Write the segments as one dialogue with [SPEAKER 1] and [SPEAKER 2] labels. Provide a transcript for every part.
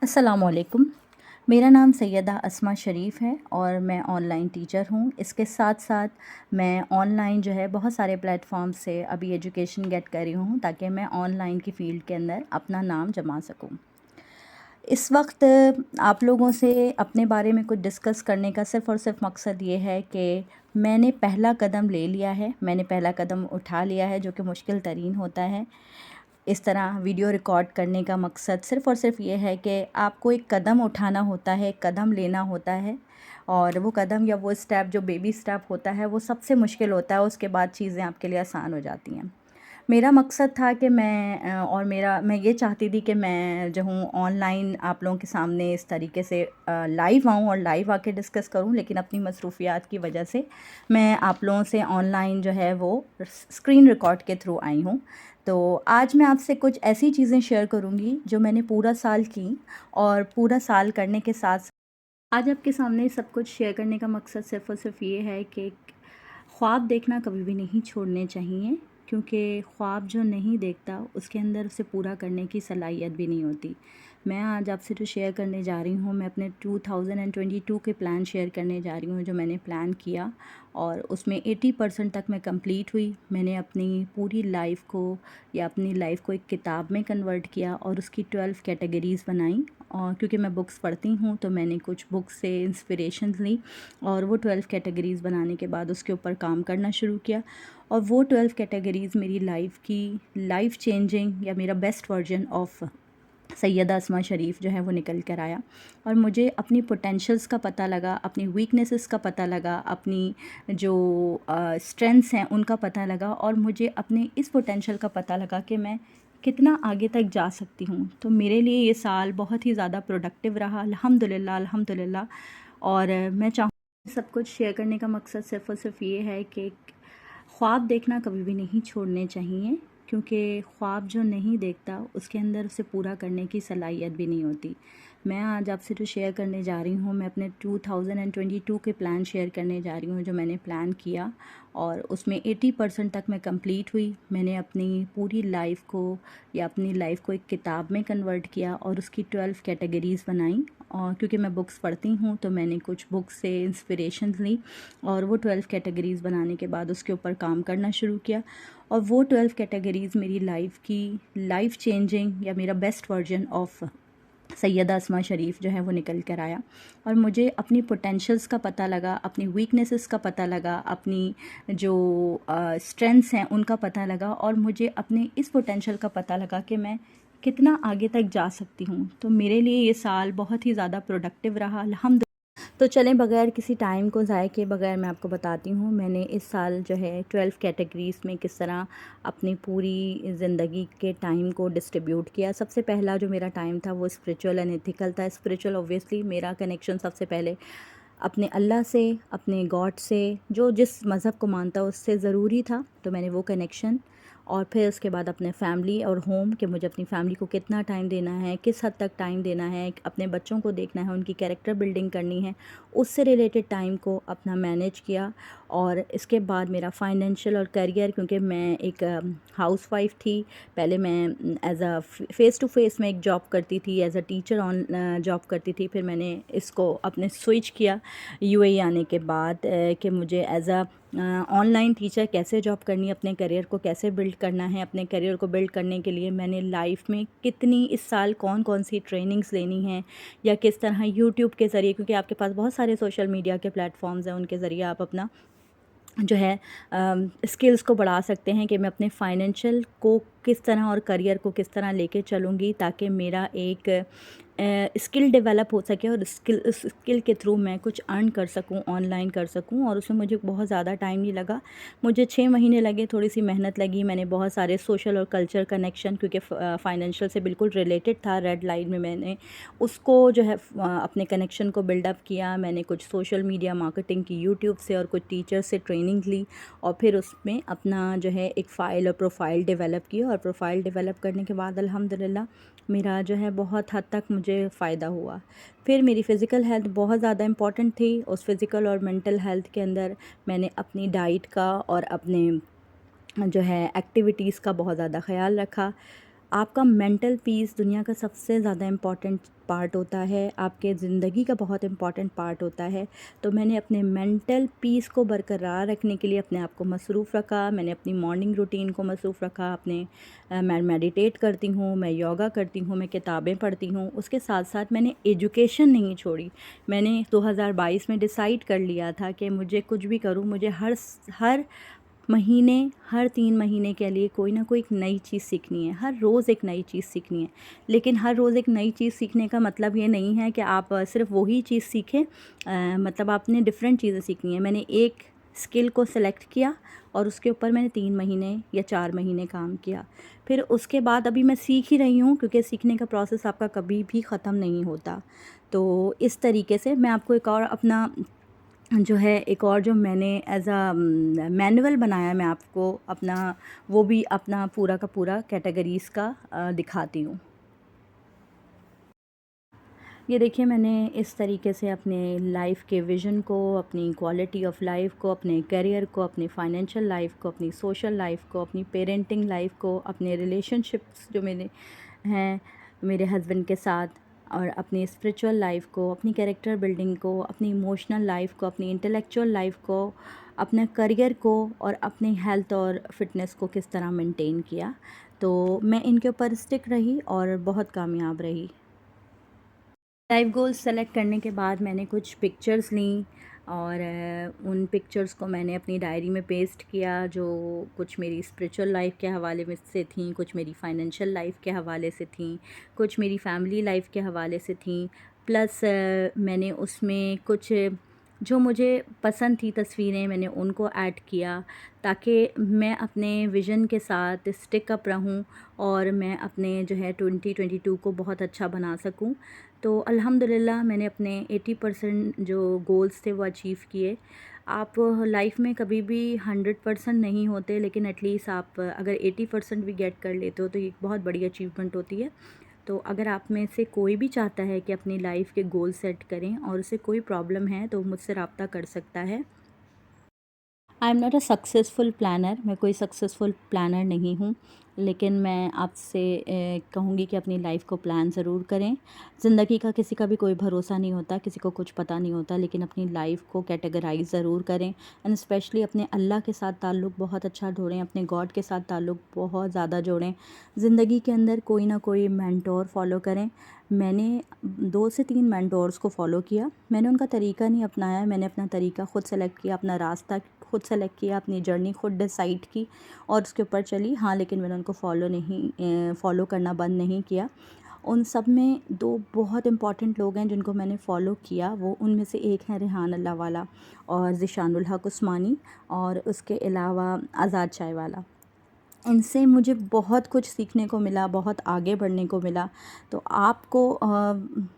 [SPEAKER 1] अस्सलामुअलैकुम। मेरा नाम सैयदा अस्मा शरीफ़ है और मैं ऑनलाइन टीचर हूँ। इसके साथ-साथ मैं ऑनलाइन जो है बहुत सारे प्लेटफ़ॉर्म से अभी एजुकेशन गेट कर रही हूँ ताकि मैं ऑनलाइन की फ़ील्ड के अंदर अपना नाम जमा सकूँ। इस वक्त आप लोगों से अपने बारे में कुछ डिस्कस करने का सिर्फ़ और सिर्फ़ मकसद ये है कि मैंने पहला कदम ले लिया है, मैंने पहला कदम उठा लिया है जो कि मुश्किल तरीन होता है। इस तरह वीडियो रिकॉर्ड करने का मकसद सिर्फ़ और सिर्फ़ ये है कि आपको एक कदम उठाना होता है, एक कदम लेना होता है और वो कदम या वो स्टेप जो बेबी स्टेप होता है वो सबसे मुश्किल होता है, उसके बाद चीज़ें आपके लिए आसान हो जाती हैं। मेरा मकसद था कि मैं ये चाहती थी कि मैं जो हूँ ऑनलाइन आप लोगों के सामने इस तरीके से लाइव आऊँ और लाइव आके डिस्कस करूँ, लेकिन अपनी मसरूफ़ियात की वजह से मैं आप लोगों से ऑनलाइन जो है वो स्क्रीन रिकॉर्ड के थ्रू आई हूँ। तो आज मैं आपसे कुछ ऐसी चीज़ें शेयर करूँगी जो मैंने पूरा साल की और पूरा साल करने के साथ आज आपके सामने सब कुछ शेयर करने का मकसद सिर्फ़ और सिर्फ़ ये है कि ख्वाब देखना कभी भी नहीं छोड़ने चाहिए, क्योंकि ख्वाब जो नहीं देखता उसके अंदर उसे पूरा करने की सलाहियत भी नहीं होती। मैं आज आपसे जो शेयर करने जा रही हूँ, मैं अपने 2022 के प्लान शेयर करने जा रही हूँ जो मैंने प्लान किया और उसमें 80% तक मैं कंप्लीट हुई। मैंने अपनी पूरी लाइफ़ को या अपनी लाइफ़ को एक किताब में कन्वर्ट किया और उसकी 12 कैटेगरीज़ बनाई। और क्योंकि मैं बुक्स पढ़ती हूँ तो मैंने कुछ बुक्स से इंस्पिरेशंस ली और वो 12 कैटेगरीज़ बनाने के बाद उसके ऊपर काम करना शुरू किया और वो 12 कैटेगरीज़ मेरी लाइफ की लाइफ चेंजिंग या मेरा बेस्ट वर्जन ऑफ सैयदा अस्मा शरीफ़ जो है वो निकल कर आया। और मुझे अपनी पोटेंशियल्स का पता लगा, अपनी वीकनेसेस का पता लगा, अपनी जो स्ट्रेंथ्स हैं उनका पता लगा और मुझे अपने इस पोटेंशियल का पता लगा कि मैं कितना आगे तक जा सकती हूँ। तो मेरे लिए ये साल बहुत ही ज़्यादा प्रोडक्टिव रहा, अल्हम्दुलिल्लाह अल्हम्दुलिल्लाह। और मैं चाहूँ सब कुछ शेयर करने का मकसद सिर्फ़ और सिर्फ़ ये है कि ख्वाब देखना कभी भी नहीं छोड़ने चाहिए, क्योंकि ख्वाब जो नहीं देखता उसके अंदर उसे पूरा करने की सलाहियत भी नहीं होती। मैं आज आपसे जो शेयर करने जा रही हूँ, मैं अपने 2022 के प्लान शेयर करने जा रही हूँ जो मैंने प्लान किया और उसमें 80% तक मैं कंप्लीट हुई। मैंने अपनी पूरी लाइफ़ को या अपनी लाइफ़ को एक किताब में कन्वर्ट किया और उसकी 12 कैटेगरीज़ बनाई। और क्योंकि मैं बुक्स पढ़ती हूँ तो मैंने कुछ बुक्स से इंस्पिरेशंस ली और वो 12 कैटेगरीज़ बनाने के बाद उसके ऊपर काम करना शुरू किया और वो 12 कैटेगरीज़ मेरी लाइफ की लाइफ चेंजिंग या मेरा बेस्ट वर्जन ऑफ सैयदा अस्मा शरीफ़ जो है वो निकल कर आया। और मुझे अपनी पोटेंशियल्स का पता लगा, अपनी वीकनेसेस का पता लगा, अपनी जो स्ट्रेंथ्स हैं उनका पता लगा और मुझे अपने इस पोटेंशियल का पता लगा कि मैं कितना आगे तक जा सकती हूँ। तो मेरे लिए ये साल बहुत ही ज़्यादा प्रोडक्टिव रहा, अल्हम्दुलिल्लाह। तो चलें, बगैर किसी टाइम को ज़ाय किए बगैर मैं आपको बताती हूँ मैंने इस साल जो है 12 कैटेगरीज़ में किस तरह अपनी पूरी ज़िंदगी के टाइम को डिस्ट्रीब्यूट किया। सबसे पहला जो मेरा टाइम था वो स्पिरिचुअल एंड एथिकल था। स्पिरिचुअल ऑब्वियसली मेरा कनेक्शन सबसे पहले अपने अल्लाह से, अपने गॉड से, जो जिस मज़हब को मानता उससे ज़रूरी था, तो मैंने वो कनेक्शन। और फिर उसके बाद अपने फैमिली और होम कि मुझे अपनी फैमिली को कितना टाइम देना है, किस हद तक टाइम देना है, अपने बच्चों को देखना है, उनकी कैरेक्टर बिल्डिंग करनी है, उससे रिलेटेड टाइम को अपना मैनेज किया। और इसके बाद मेरा फाइनेंशियल और करियर, क्योंकि मैं एक हाउसवाइफ थी। पहले मैं as a face to face में एक जॉब करती थी, as a teacher on job करती थी। फिर मैंने इसको अपने स्विच किया यूएई आने के बाद कि मुझे एज अ ऑनलाइन टीचर कैसे जॉब करनी है, अपने करियर को कैसे बिल्ड करना है। अपने करियर को बिल्ड करने के लिए मैंने लाइफ में कितनी इस साल कौन कौन सी ट्रेनिंग्स लेनी है या किस तरह यूट्यूब के ज़रिए, क्योंकि आपके पास बहुत सारे सोशल मीडिया के प्लेटफॉर्म्स हैं, उनके ज़रिए आप अपना जो है स्किल्स को बढ़ा सकते हैं कि मैं अपने फाइनेंशियल को किस तरह और करियर को किस तरह लेके चलूँगी ताकि मेरा एक स्किल डेवलप हो सके और उस स्किल के थ्रू मैं कुछ अर्न कर सकूं, ऑनलाइन कर सकूं। और उसमें मुझे बहुत ज़्यादा टाइम नहीं लगा, मुझे 6 महीने लगे, थोड़ी सी मेहनत लगी। मैंने बहुत सारे सोशल और कल्चर कनेक्शन, क्योंकि फाइनेंशियल से बिल्कुल रिलेटेड था रेड लाइन में, मैंने उसको जो है अपने कनेक्शन को बिल्डअप किया। मैंने कुछ सोशल मीडिया मार्केटिंग की यूट्यूब से और कुछ टीचर से ट्रेनिंग ली और फिर उसमें अपना जो है एक फ़ाइल और प्रोफाइल डेवलप की। और प्रोफाइल डेवलप करने के बाद अल्हम्दुलिल्लाह मेरा जो है बहुत हद तक मुझे फ़ायदा हुआ। फिर मेरी फ़िज़िकल हेल्थ बहुत ज़्यादा इम्पॉर्टेंट थी। उस फ़िज़िकल और मेंटल हेल्थ के अंदर मैंने अपनी डाइट का और अपने जो है एक्टिविटीज़ का बहुत ज़्यादा ख़याल रखा। आपका मेंटल पीस दुनिया का सबसे ज़्यादा इम्पॉर्टेंट पार्ट होता है, आपके ज़िंदगी का बहुत इम्पॉर्टेंट पार्ट होता है। तो मैंने अपने मेंटल पीस को बरकरार रखने के लिए अपने आप को मसरूफ़ रखा, मैंने अपनी मॉर्निंग रूटीन को मसरूफ़ रखा, मैं मेडिटेट करती हूँ, मैं योगा करती हूँ, मैं किताबें पढ़ती हूँ। उसके साथ-साथ मैंने एजुकेशन नहीं छोड़ी। मैंने 2022 में डिसाइड कर लिया था कि मुझे कुछ भी करूँ, मुझे हर महीने, हर 3 महीने के लिए कोई ना कोई एक नई चीज़ सीखनी है, हर रोज़ एक नई चीज़ सीखनी है। लेकिन हर रोज़ एक नई चीज़ सीखने का मतलब ये नहीं है कि आप सिर्फ़ वही चीज़ सीखें, मतलब आपने डिफ़रेंट चीज़ें सीखनी है। मैंने एक स्किल को सेलेक्ट किया और उसके ऊपर मैंने 3 महीने या 4 महीने काम किया। फिर उसके बाद अभी मैं सीख ही रही हूँ, क्योंकि सीखने का प्रोसेस आपका कभी भी ख़त्म नहीं होता। तो इस तरीके से मैं आपको एक और अपना जो है, एक और जो मैंने एज़ मैनुअल बनाया, मैं आपको अपना वो भी अपना पूरा का पूरा कैटेगरीज़ का दिखाती हूँ। ये देखिए, मैंने इस तरीके से अपने लाइफ़ के विज़न को, अपनी क्वालिटी ऑफ लाइफ़ को, अपने करियर को, अपनी फाइनेंशियल लाइफ़ को, अपनी सोशल लाइफ़ को, अपनी पेरेंटिंग लाइफ़ को, अपने रिलेशनशिप्स जो मेरे हैं मेरे हस्बैंड के साथ, और अपनी स्पिरिचुअल लाइफ़ को, अपनी कैरेक्टर बिल्डिंग को, अपनी इमोशनल लाइफ़ को, अपनी इंटेलेक्चुअल लाइफ़ को, अपने करियर को और अपनी हेल्थ और फिटनेस को किस तरह मेंटेन किया। तो मैं इनके ऊपर स्टिक रही और बहुत कामयाब रही। लाइफ गोल्स सेलेक्ट करने के बाद मैंने कुछ पिक्चर्स लीं और उन पिक्चर्स को मैंने अपनी डायरी में पेस्ट किया, जो कुछ मेरी स्पिरिचुअल लाइफ के हवाले में से थीं, कुछ मेरी फाइनेंशियल लाइफ के हवाले से थीं, कुछ मेरी फैमिली लाइफ के हवाले से थीं। प्लस मैंने उसमें कुछ जो मुझे पसंद थी तस्वीरें, मैंने उनको ऐड किया, ताकि मैं अपने विज़न के साथ स्टिक अप रहूं और मैं अपने जो है 2022 को बहुत अच्छा बना सकूं। तो अल्हम्दुलिल्लाह मैंने अपने 80% जो गोल्स थे वो अचीव किए। आप लाइफ में कभी भी 100% नहीं होते, लेकिन एटलीस्ट आप अगर 80% भी गेट कर लेते हो तो ये एक बहुत बड़ी अचीवमेंट होती है। तो अगर आप में से कोई भी चाहता है कि अपनी लाइफ के गोल सेट करें और उसे कोई प्रॉब्लम है, तो मुझसे रब्ता कर सकता है। I am not a successful planner, मैं कोई सक्सेसफुल प्लानर नहीं हूँ, लेकिन मैं आपसे कहूँगी कि अपनी लाइफ को प्लान ज़रूर करें। ज़िंदगी का किसी का भी कोई भरोसा नहीं होता, किसी को कुछ पता नहीं होता, लेकिन अपनी लाइफ को कैटेगराइज ज़रूर करें एंड स्पेशली अपने अल्लाह के साथ ताल्लुक़ बहुत अच्छा जोड़ें, अपने गॉड के साथ ताल्लुक़ बहुत ज़्यादा जोड़ें। ज़िंदगी के अंदर कोई ना कोई मेंटोर फॉलो करें। मैंने 2 से 3 मेंटोर्स को फ़ॉलो किया। मैंने उनका तरीका नहीं अपनाया, मैंने अपना तरीका खुद सेलेक्ट किया, अपना रास्ता खुद सेलेक्ट किया, अपनी जर्नी खुद डिसाइड की और उसके ऊपर चली। हाँ, लेकिन मैंने उनको फ़ॉलो करना बंद नहीं किया। उन सब में 2 बहुत इम्पॉर्टेंट लोग हैं जिनको मैंने फ़ॉलो किया, वो उनमें से एक है रेहान अल्लाहवाला और ज़िशानुल हक उस्मानी, और उसके अलावा आज़ाद चायवाला। इनसे मुझे बहुत कुछ सीखने को मिला, बहुत आगे बढ़ने को मिला। तो आपको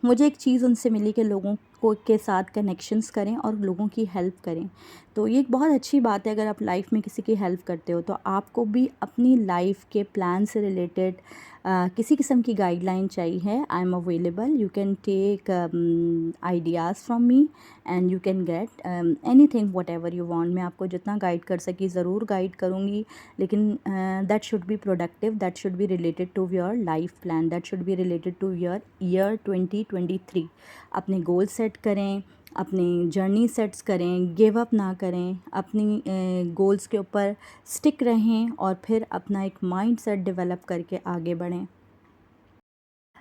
[SPEAKER 1] मुझे एक चीज़ उनसे मिली कि लोगों को के साथ कनेक्शंस करें और लोगों की हेल्प करें। तो ये एक बहुत अच्छी बात है, अगर आप लाइफ में किसी की हेल्प करते हो तो आपको भी अपनी लाइफ के प्लान से रिलेटेड किसी किस्म की गाइडलाइन चाहिए, I am available, you can take ideas from me and you can get anything whatever you want. मैं आपको जितना गाइड कर सकी ज़रूर गाइड करूँगी, लेकिन that should be productive, that should be related to your life plan, that should be related to your year 2023। अपने goal set करें, अपनी जर्नी सेट्स करें, गिव अप ना करें, अपनी गोल्स के ऊपर स्टिक रहें और फिर अपना एक माइंड सेट डेवलप करके आगे बढ़ें।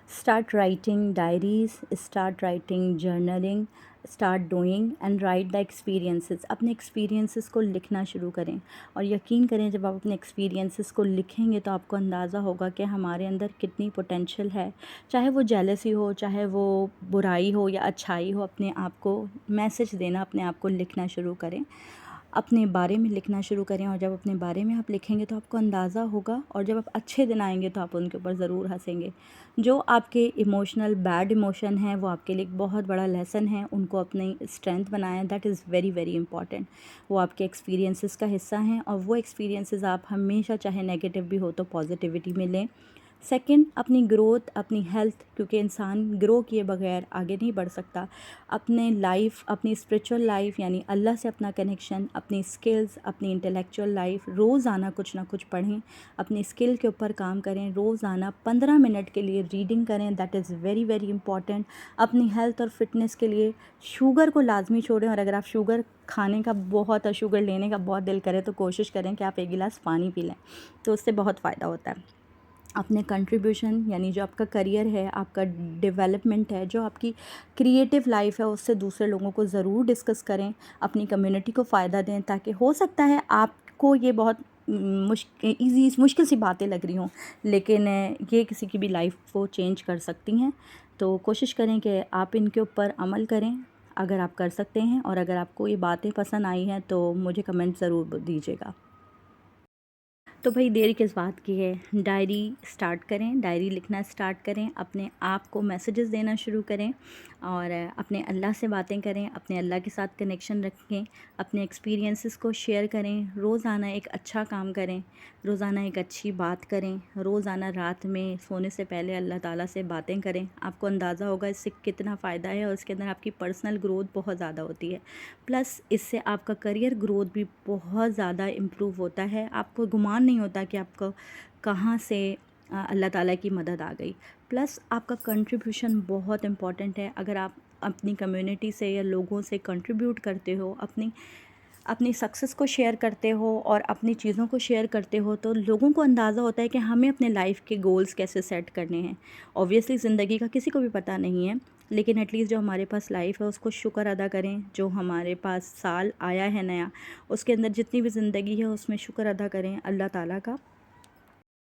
[SPEAKER 1] Start writing diaries, start writing journaling, start doing and right the experiences. अपने एक्सपीरियंसेस को लिखना शुरू करें और यकीन करें, जब आप अपने एक्सपीरियंसेस को लिखेंगे तो आपको अंदाज़ा होगा कि हमारे अंदर कितनी पोटेंशियल है। चाहे वो जेलसी हो, चाहे वो बुराई हो या अच्छाई हो, अपने आप को मैसेज देना, अपने आप को लिखना शुरू करें, अपने बारे में लिखना शुरू करें। और जब अपने बारे में आप लिखेंगे तो आपको अंदाज़ा होगा, और जब आप अच्छे दिन आएंगे तो आप उनके ऊपर ज़रूर हंसेंगे। जो आपके इमोशनल बैड इमोशन हैं वो आपके लिए एक बहुत बड़ा लेसन है, उनको अपनी स्ट्रेंथ बनाएं, that is very very important. वो आपके एक्सपीरियंसेस का हिस्सा हैं और वो एक्सपीरियंसेस आप हमेशा, चाहे नेगेटिव भी हो तो पॉजिटिविटी में लें। सेकंड, अपनी ग्रोथ, अपनी हेल्थ, क्योंकि इंसान ग्रो किए बगैर आगे नहीं बढ़ सकता। अपने लाइफ, अपनी स्पिरिचुअल लाइफ यानी अल्लाह से अपना कनेक्शन, अपनी स्किल्स, अपनी इंटेलेक्चुअल लाइफ, रोज़ाना कुछ ना कुछ पढ़ें, अपनी स्किल के ऊपर काम करें, रोज़ाना 15 मिनट के लिए रीडिंग करें, that is very very important. अपनी हेल्थ और फिटनेस के लिए शुगर को लाजमी छोड़ें, और अगर आप शुगर खाने का बहुत और शुगर लेने का बहुत दिल करे तो कोशिश करें कि आप एक गिलास पानी पी लें, तो उससे बहुत फ़ायदा होता है। अपने कंट्रीब्यूशन यानी जो आपका करियर है, आपका डेवलपमेंट है, जो आपकी क्रिएटिव लाइफ है, उससे दूसरे लोगों को ज़रूर डिस्कस करें, अपनी कम्युनिटी को फ़ायदा दें, ताकि हो सकता है आपको ये बहुत मुश्किल सी बातें लग रही हों, लेकिन ये किसी की भी लाइफ को चेंज कर सकती हैं। तो कोशिश करें कि आप इनके ऊपर अमल करें अगर आप कर सकते हैं, और अगर आपको ये बातें पसंद आई हैं तो मुझे कमेंट ज़रूर दीजिएगा। तो भाई देर किस बात की है, डायरी स्टार्ट करें, डायरी लिखना स्टार्ट करें, अपने आप को मैसेजेस देना शुरू करें, और अपने अल्लाह से बातें करें, अपने अल्लाह के साथ कनेक्शन रखें, अपने एक्सपीरियंसेस को शेयर करें, रोज़ाना एक अच्छा काम करें, रोज़ाना एक अच्छी बात करें, रोज़ाना रात में सोने से पहले अल्लाह ताला से बातें करें। आपको अंदाज़ा होगा इससे कितना फ़ायदा है, और इसके अंदर आपकी पर्सनल ग्रोथ बहुत ज़्यादा होती है। प्लस इससे आपका करियर ग्रोथ भी बहुत ज़्यादा इम्प्रूव होता है। आपको गुमान नहीं होता कि आपको कहाँ से अल्लाह ताला की मदद आ गई। प्लस आपका कंट्रीब्यूशन बहुत इम्पॉर्टेंट है। अगर आप अपनी कम्युनिटी से या लोगों से कंट्रीब्यूट करते हो, अपनी अपनी सक्सेस को शेयर करते हो और अपनी चीज़ों को शेयर करते हो, तो लोगों को अंदाज़ा होता है कि हमें अपने लाइफ के गोल्स कैसे सेट करने हैं। ऑब्वियसली ज़िंदगी का किसी को भी पता नहीं है, लेकिन एटलीस्ट जो हमारे पास लाइफ है उसको शुक्र अदा करें। जो हमारे पास साल आया है नया, उसके अंदर जितनी भी ज़िंदगी है उसमें शुक्र अदा करें अल्लाह ताला का।